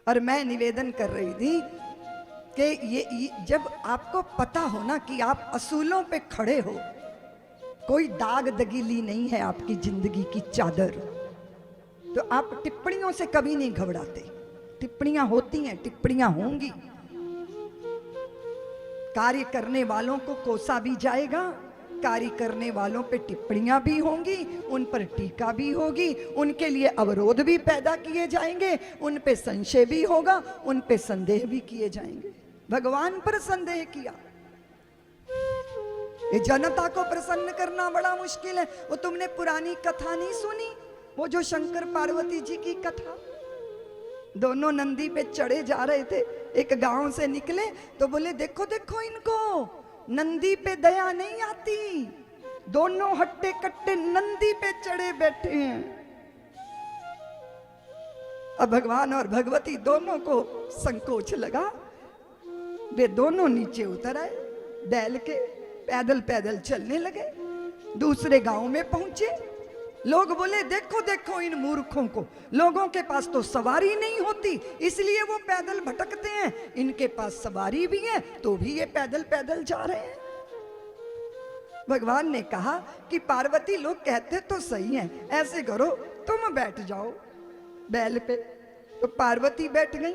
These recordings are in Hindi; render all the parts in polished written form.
और मैं निवेदन कर रही थी कि ये जब आपको पता हो ना कि आप असूलों पे खड़े हो, कोई दाग दगीली नहीं है आपकी जिंदगी की चादर, तो आप टिप्पणियों से कभी नहीं घबराते। टिप्पणियां होती हैं, टिप्पणियां होंगी, कार्य करने वालों को कोसा भी जाएगा, कार्य करने वालों पे टिप्पणियां भी होंगी, उन पर टीका भी होगी, उनके लिए अवरोध भी पैदा किए जाएंगे, उन पे संशय भी होगा, उन पे संदेह भी किए जाएंगे। भगवान पर संदेह किया, ये जनता को प्रसन्न करना बड़ा मुश्किल है। वो तुमने पुरानी कथा नहीं सुनी, वो जो शंकर पार्वती जी की कथा, दोनों नंदी पे चढ़े जा रहे थे, एक गांव से निकले तो बोले देखो देखो इनको, नंदी पे दया नहीं आती, दोनों हट्टे कट्टे नंदी पे चढ़े बैठे हैं। अब भगवान और भगवती दोनों को संकोच लगा, वे दोनों नीचे उतर आए, बैल के पैदल पैदल चलने लगे। दूसरे गांव में पहुंचे, लोग बोले देखो देखो इन मूर्खों को, लोगों के पास तो सवारी नहीं होती इसलिए वो पैदल भटकते हैं, इनके पास सवारी भी है तो भी ये पैदल पैदल जा रहे हैं। भगवान ने कहा कि पार्वती लोग कहते तो सही हैं, ऐसे करो तुम बैठ जाओ बैल पे। तो पार्वती बैठ गई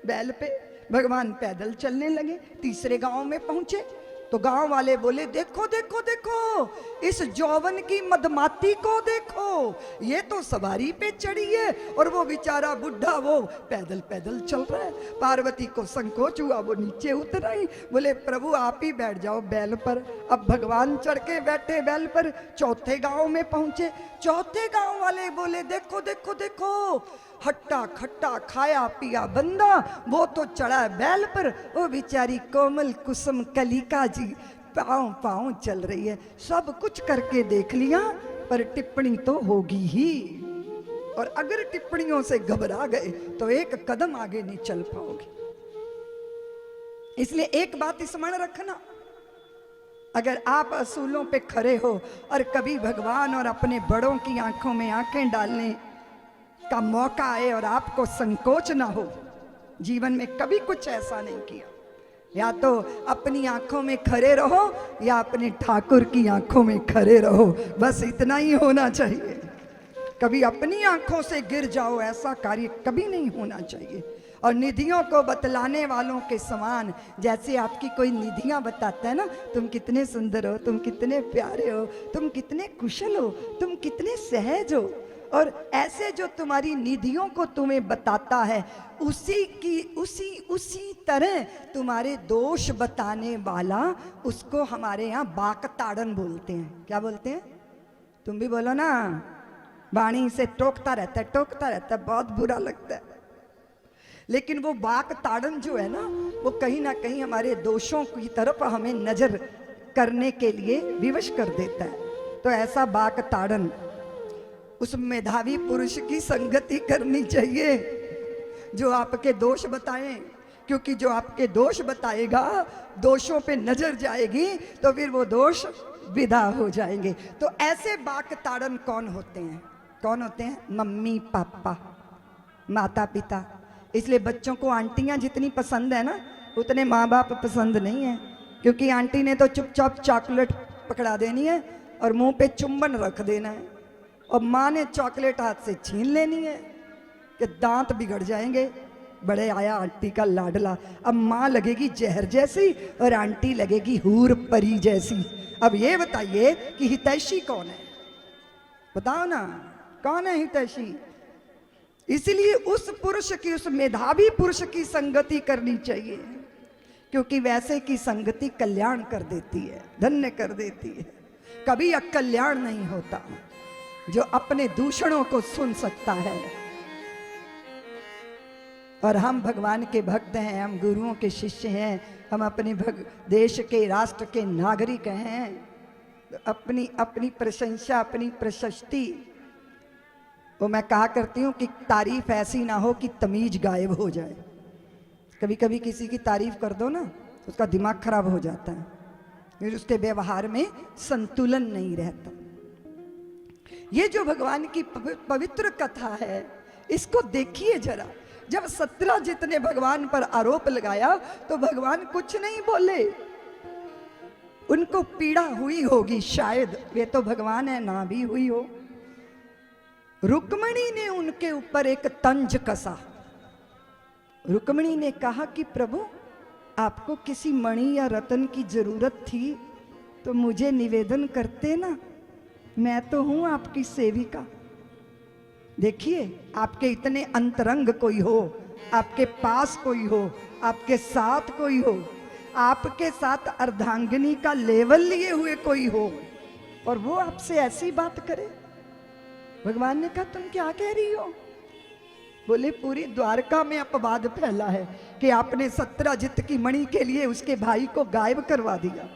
बैल पे, भगवान पैदल चलने लगे। तीसरे गांव में पहुंचे तो गांव वाले बोले देखो देखो देखो इस जौवन की मदमाती को देखो, ये तो सवारी पे चढ़ी है और वो बेचारा बुढ़ा वो पैदल पैदल चल रहा है। पार्वती को संकोच हुआ, वो नीचे उतर आई, बोले प्रभु आप ही बैठ जाओ बैल पर। अब भगवान चढ़ के बैठे बैल पर। चौथे गांव में पहुंचे, चौथे गांव वाले बोले देखो देखो देखो हट्टा खट्टा खाया पिया बंदा, वो तो चढ़ा बैल पर, वो बेचारी कोमल कुसुम कलिका जी पाँव पाँव चल रही है। सब कुछ करके देख लिया पर टिप्पणी तो होगी ही, और अगर टिप्पणियों से घबरा गए तो एक कदम आगे नहीं चल पाओगे। इसलिए एक बात स्मरण रखना, अगर आप असूलों पे खड़े हो और कभी भगवान और अपने बड़ों की आंखों में आंखें डालने का मौका आए और आपको संकोच ना हो, जीवन में कभी कुछ ऐसा नहीं किया, या तो अपनी आंखों में खड़े रहो या अपने ठाकुर की आंखों में खड़े रहो, बस इतना ही होना चाहिए। कभी अपनी आंखों से गिर जाओ ऐसा कार्य कभी नहीं होना चाहिए। और निधियों को बतलाने वालों के समान, जैसे आपकी कोई निधियां बताता है ना, तुम कितने सुंदर हो, तुम कितने प्यारे हो, तुम कितने कुशल हो, तुम कितने सहज हो, और ऐसे जो तुम्हारी निधियों को तुम्हें बताता है उसी तरह तुम्हारे दोष बताने वाला, उसको हमारे यहाँ बाकताड़न बोलते हैं। क्या बोलते हैं? तुम भी बोलो ना, वाणी से टोकता रहता है, बहुत बुरा लगता है। लेकिन वो बाकताड़न जो है ना, वो कहीं ना कहीं हमारे दोषों की तरफ हमें नजर करने के लिए विवश कर देता है। तो ऐसा बाकताड़न, उस मेधावी पुरुष की संगति करनी चाहिए जो आपके दोष बताएं, क्योंकि जो आपके दोष बताएगा, दोषों पे नजर जाएगी तो फिर वो दोष विदा हो जाएंगे। तो ऐसे बाकताड़न कौन होते हैं? कौन होते हैं? मम्मी पापा, माता पिता। इसलिए बच्चों को आंटियां जितनी पसंद है ना, उतने माँ बाप पसंद नहीं है, क्योंकि आंटी ने तो चुपचाप चॉकलेट पकड़ा देनी है और मुंह पे चुंबन रख देना है, और माँ ने चॉकलेट हाथ से छीन लेनी है कि दांत बिगड़ जाएंगे। बड़े आया आंटी का लाडला, अब माँ लगेगी जहर जैसी और आंटी लगेगी हूर परी जैसी। अब ये बताइए कि हितैषी कौन है? बताओ ना, कौन है हितैषी? इसलिए उस पुरुष की, उस मेधावी पुरुष की संगति करनी चाहिए, क्योंकि वैसे की संगति कल्याण कर देती है, धन्य कर देती है। कभी अकल्याण नहीं होता जो अपने दूषणों को सुन सकता है। और हम भगवान के भक्त हैं, हम गुरुओं के शिष्य हैं, हम अपने देश के, राष्ट्र के नागरिक हैं। अपनी अपनी प्रशंसा, अपनी प्रशस्ति, वो मैं कहा करती हूँ कि तारीफ ऐसी ना हो कि तमीज गायब हो जाए। कभी कभी किसी की तारीफ कर दो ना, उसका दिमाग खराब हो जाता है, फिर उसके व्यवहार में संतुलन नहीं रहता। ये जो भगवान की पवित्र कथा है, इसको देखिए जरा। जब सत्यजित ने भगवान पर आरोप लगाया तो भगवान कुछ नहीं बोले। उनको पीड़ा हुई होगी शायद, वे तो भगवान है, ना भी हुई हो। रुक्मिणी ने उनके ऊपर एक तंज कसा। रुक्मिणी ने कहा कि प्रभु, आपको किसी मणि या रतन की जरूरत थी तो मुझे निवेदन करते ना, मैं तो हूं आपकी सेविका। देखिए, आपके इतने अंतरंग कोई हो, आपके पास कोई हो, आपके साथ कोई हो, आपके साथ अर्धांगिनी का लेवल लिए हुए कोई हो, और वो आपसे ऐसी बात करे। भगवान ने कहा, तुम क्या कह रही हो? बोले, पूरी द्वारका में अपवाद फैला है कि आपने सत्यजित की मणि के लिए उसके भाई को गायब करवा दिया।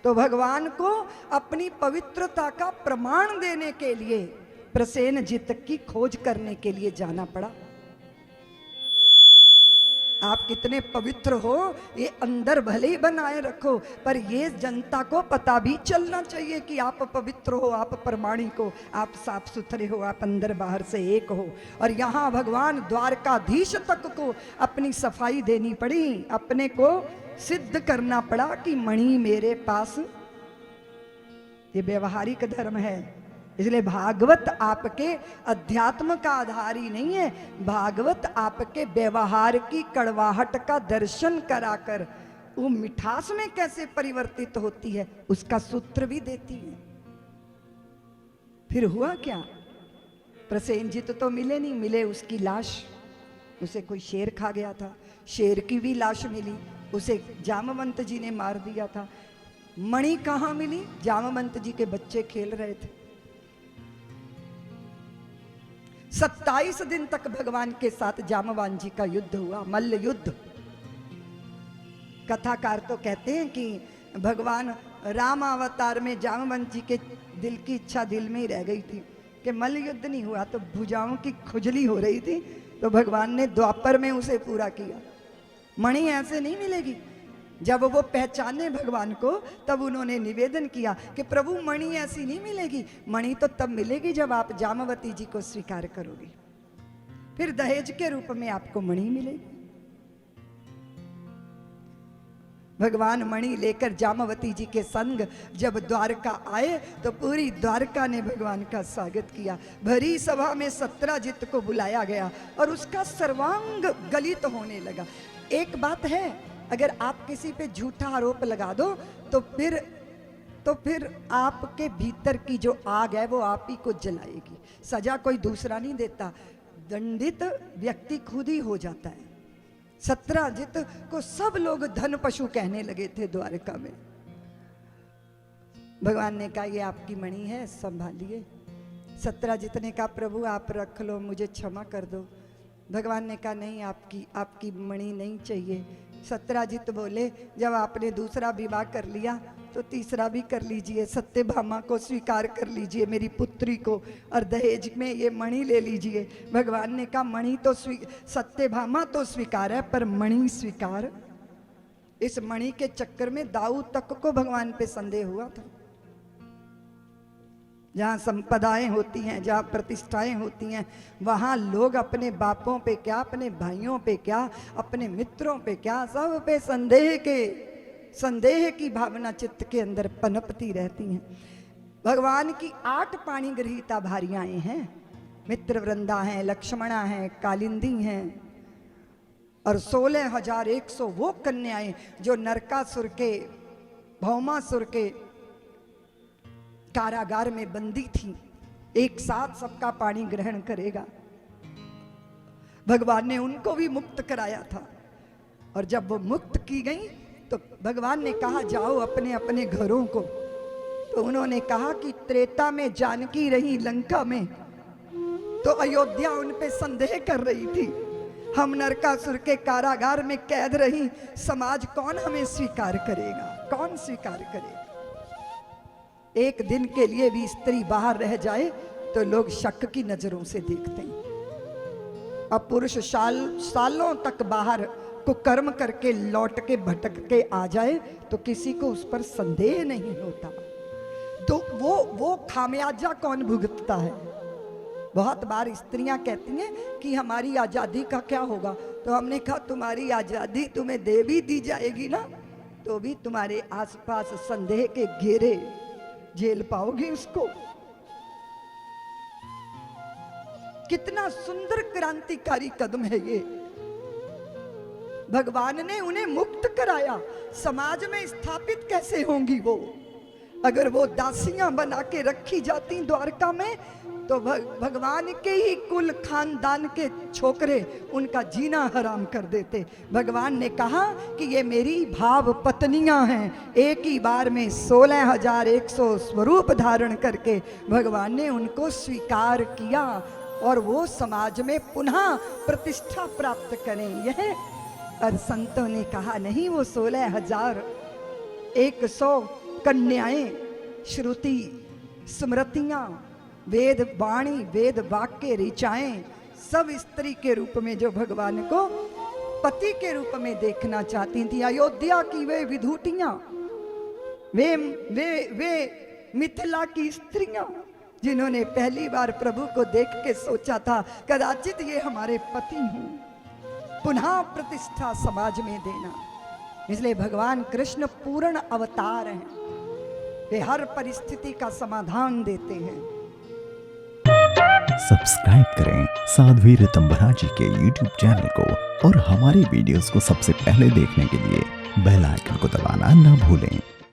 तो भगवान को अपनी पवित्रता का प्रमाण देने के लिए प्रसेनजित की खोज करने के लिए जाना पड़ा। आप कितने पवित्र हो ये अंदर भले ही बनाए रखो, पर ये जनता को पता भी चलना चाहिए कि आप पवित्र हो, आप प्रमाणिक हो, आप साफ सुथरे हो, आप अंदर बाहर से एक हो। और यहाँ भगवान द्वारकाधीश तक को अपनी सफाई देनी पड़ी, अपने को सिद्ध करना पड़ा कि मणि मेरे पास। ये व्यवहारिक धर्म है। इसलिए भागवत आपके अध्यात्म का आधार ही नहीं है, भागवत आपके व्यवहार की कड़वाहट का दर्शन कराकर वो मिठास में कैसे परिवर्तित होती है उसका सूत्र भी देती है। फिर हुआ क्या? प्रसेनजित तो मिले नहीं, मिले उसकी लाश। उसे कोई शेर खा गया था, शेर की भी लाश मिली, उसे जामवंत जी ने मार दिया था। मणि कहाँ मिली? जामवंत जी के बच्चे खेल रहे थे। 27 दिन तक भगवान के साथ जामवान जी का युद्ध हुआ, मल्ल युद्ध। कथाकार तो कहते हैं कि भगवान राम अवतार में जामवंत जी के दिल की इच्छा दिल में ही रह गई थी कि मल्ल युद्ध नहीं हुआ तो भुजाओं की खुजली हो रही थी, तो भगवान ने द्वापर में उसे पूरा किया। मणि ऐसे नहीं मिलेगी। जब वो पहचाने भगवान को तब उन्होंने निवेदन किया कि प्रभु मणि ऐसी नहीं मिलेगी, मणि तो तब मिलेगी जब आप जामवती जी को स्वीकार करोगे, फिर दहेज के रूप में आपको मणि मिलेगी। भगवान मणि लेकर जामवती जी के संग जब द्वारका आए तो पूरी द्वारका ने भगवान का स्वागत किया। भरी सभा में सत्यजित को बुलाया गया और उसका सर्वांग गलित होने लगा। एक बात है, अगर आप किसी पे झूठा आरोप लगा दो तो फिर आपके भीतर की जो आग है वो आप ही को जलाएगी। सजा कोई दूसरा नहीं देता, दंडित व्यक्ति खुद ही हो जाता है। सत्यजित को सब लोग धन पशु कहने लगे थे द्वारका में। भगवान ने कहा, ये आपकी मणि है, संभालिए। सत्यजित ने कहा, प्रभु आप रख लो, मुझे क्षमा कर दो। भगवान ने कहा, नहीं, आपकी मणि नहीं चाहिए। सत्यजित बोले, जब आपने दूसरा विवाह कर लिया तो तीसरा भी कर लीजिए, सत्यभामा को स्वीकार कर लीजिए, मेरी पुत्री को, और दहेज में ये मणि ले लीजिए। भगवान ने कहा, मणि तो सत्यभामा तो स्वीकार है, पर मणि स्वीकार? इस मणि के चक्कर में दाऊ तक को भगवान पे संदेह हुआ था। जहाँ संपदाएं होती हैं, जहाँ प्रतिष्ठाएं होती हैं, वहाँ लोग अपने बापों पे क्या, अपने भाइयों पे क्या, अपने मित्रों पे क्या, सब पे संदेह की भावना चित्त के अंदर पनपती रहती हैं। भगवान की 8 पाणी गृहीता भार्याएं हैं, मित्र वृंदा हैं, लक्ष्मणा हैं, कालिंदी हैं, और 16,100 वो कन्याएं जो नरकासुर के, भौमासुर के कारागार में बंदी थी। एक साथ सबका पानी ग्रहण करेगा। भगवान ने उनको भी मुक्त कराया था, और जब वो मुक्त की गई तो भगवान ने कहा, जाओ अपने अपने घरों को। तो उन्होंने कहा कि त्रेता में जानकी रही लंका में, तो अयोध्या उन पे संदेह कर रही थी। हम नरकासुर के कारागार में कैद रही, समाज कौन हमें स्वीकार करेगा, कौन स्वीकार करेगा? एक दिन के लिए भी स्त्री बाहर रह जाए तो लोग शक की नजरों से देखते हैं। अब पुरुष सालों तक बाहर को कर्म करके लौट के भटक के आ जाए तो किसी को उस पर संदेह नहीं होता। तो वो खामियाजा कौन भुगतता है? बहुत बार स्त्रियां कहती हैं कि हमारी आज़ादी का क्या होगा, तो हमने कहा तुम्हारी आज़ादी तुम्हें दे भी दी जाएगी ना, तो भी तुम्हारे आसपास संदेह के घेरे झेल पाओगी उसको। कितना सुंदर क्रांतिकारी कदम है ये। भगवान ने उन्हें मुक्त कराया, समाज में स्थापित कैसे होंगी वो? अगर वो दासियां बना के रखी जाती द्वारका में तो भगवान के ही कुल खानदान के छोकरे उनका जीना हराम कर देते। भगवान ने कहा कि ये मेरी भाव पत्नियां हैं। एक ही बार में 16,100 स्वरूप धारण करके भगवान ने उनको स्वीकार किया और वो समाज में पुनः प्रतिष्ठा प्राप्त करें। यह और संतों ने कहा नहीं, वो 16,100 कन्याएं, श्रुति, स्मृतियां, वेद वाणी, वेद वाक्य, ऋचाएं, सब स्त्री के रूप में जो भगवान को पति के रूप में देखना चाहती थी। अयोध्या की वे विधुतियां, वे मिथिला की स्त्रियां जिन्होंने पहली बार प्रभु को देख के सोचा था कदाचित ये हमारे पति हों, पुनः प्रतिष्ठा समाज में देना। इसलिए भगवान कृष्ण पूर्ण अवतार हैं, वे हर परिस्थिति का समाधान देते हैं। सब्सक्राइब करें साध्वी ऋतंभरा जी के YouTube चैनल को और हमारे वीडियोस को सबसे पहले देखने के लिए बेल आइकन को दबाना न भूलें।